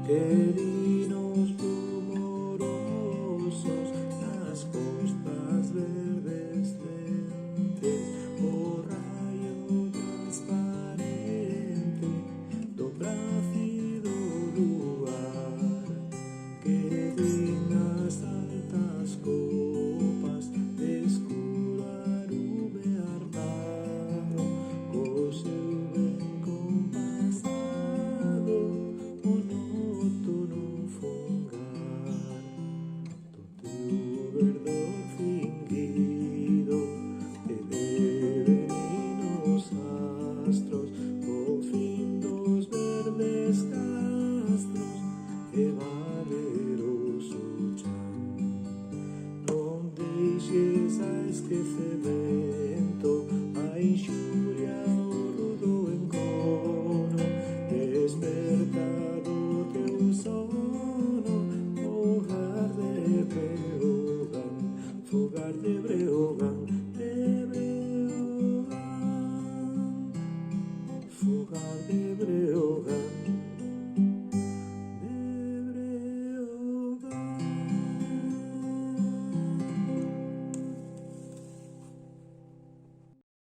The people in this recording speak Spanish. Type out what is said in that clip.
Querinos rumorosos, las costas verdescentes, o rayo transparente do plácido luar, que dignas altas copas de escuro arume armado, co seu ben compasado, monótono fongar do teu verdor fingido, e deveninos astros, o fin dos verdes castros, e valeroso chan. Non deixes a esquecemento, a inxuria, o rudo encono, desperta do teu sono, fogar de Breogán, fogar de Breogán, fogar de Breogán.